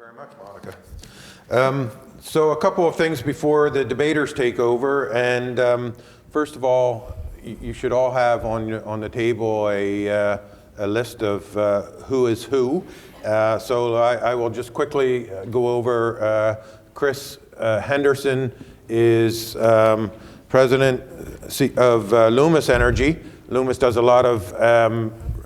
very much, Monica. So a couple of things before the debaters take over, and first of all, you should all have on the table a list of who is who. So I will just quickly go over. Chris Henderson is president of Loomis Energy. Loomis does a lot of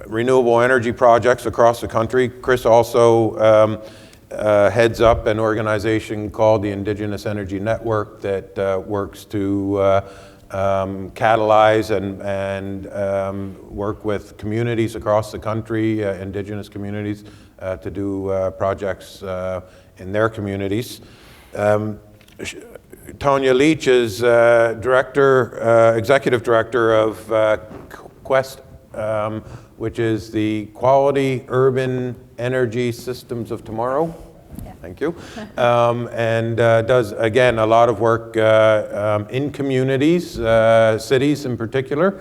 renewable energy projects across the country. Chris also heads up an organization called the Indigenous Energy Network that works to catalyze and work with communities across the country, Indigenous communities, to do projects in their communities. Tanya Leach is executive director of Quest, which is the Quality Urban Energy Systems of Tomorrow. Yeah. Thank you. And does, again, a lot of work in communities, cities in particular,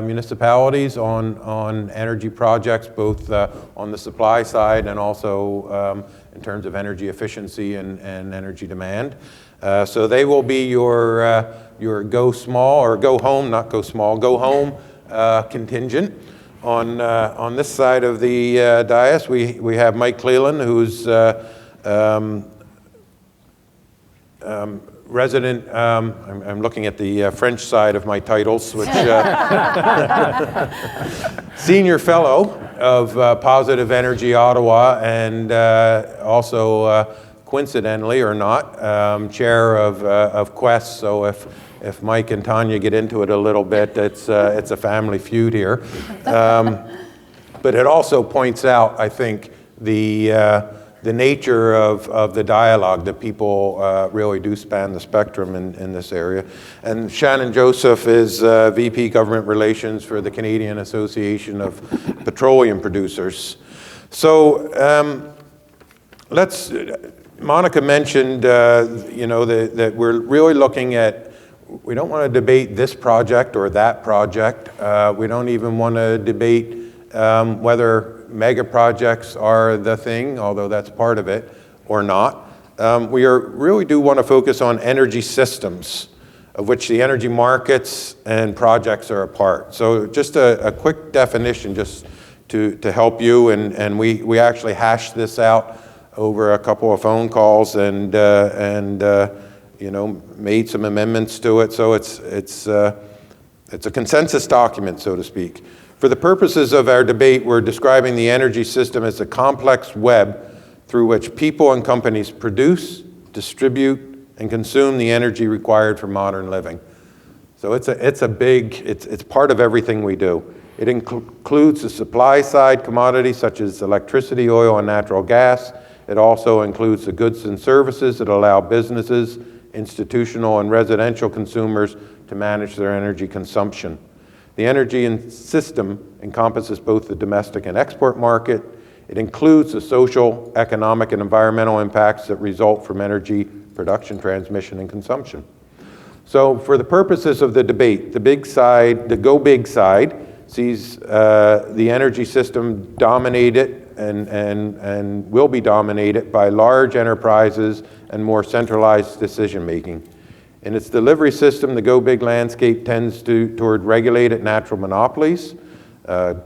municipalities on energy projects, both on the supply side and also in terms of energy efficiency and energy demand. So they will be your go small or go home, not go small, go home contingent. On this side of the dais, we have Mike Cleland, who's resident, I'm looking at the French side of my titles, which Senior Fellow of Positive Energy Ottawa, and also coincidentally or not, chair of Quest. So if Mike and Tanya get into it a little bit, it's a family feud here. But it also points out, I think, the nature of the dialogue, that people really do span the spectrum in this area. And Shannon Joseph is VP Government Relations for the Canadian Association of Petroleum Producers. So Monica mentioned, that we're really looking at, we don't want to debate this project or that project. We don't even want to debate whether mega projects are the thing, although that's part of it, or not. We really do want to focus on energy systems, of which the energy markets and projects are a part. So just a quick definition just to help you, and we actually hashed this out over a couple of phone calls and made some amendments to it. So it's a consensus document, so to speak. For the purposes of our debate, we're describing the energy system as a complex web through which people and companies produce, distribute, and consume the energy required for modern living. So it's part of everything we do. It includes the supply side commodities such as electricity, oil, and natural gas. It also includes the goods and services that allow businesses, institutional and residential consumers to manage their energy consumption. The energy system encompasses both the domestic and export market. It includes the social, economic, and environmental impacts that result from energy production, transmission, and consumption. So for the purposes of the debate, the big side, the go big side, sees the energy system dominated and will be dominated by large enterprises and more centralized decision making. In its delivery system, the go big landscape tends toward regulated natural monopolies,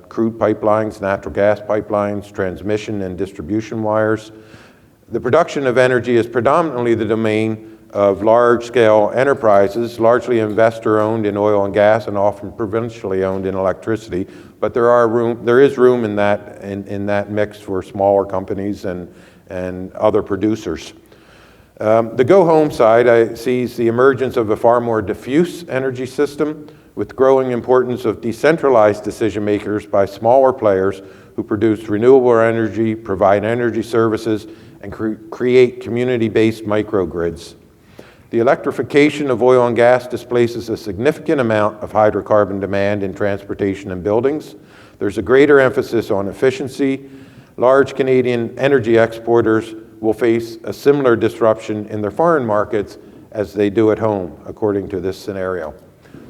crude pipelines, natural gas pipelines, transmission and distribution wires. The production of energy is predominantly the domain of large-scale enterprises, largely investor-owned in oil and gas and often provincially owned in electricity. But there is room in that mix for smaller companies and other producers. The go-home side sees the emergence of a far more diffuse energy system with growing importance of decentralized decision makers by smaller players who produce renewable energy, provide energy services, and create community-based microgrids. The electrification of oil and gas displaces a significant amount of hydrocarbon demand in transportation and buildings. There's a greater emphasis on efficiency. Large Canadian energy exporters will face a similar disruption in their foreign markets as they do at home, according to this scenario.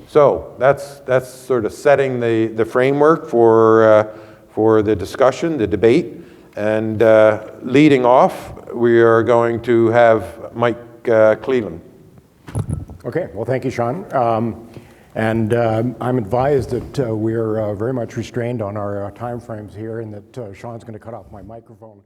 So that's sort of setting the framework for the discussion, the debate. And leading off, we are going to have Mike Cleland. Okay, well, thank you, Shawn. I'm advised that we're very much restrained on our time frames here, and that Shawn's going to cut off my microphone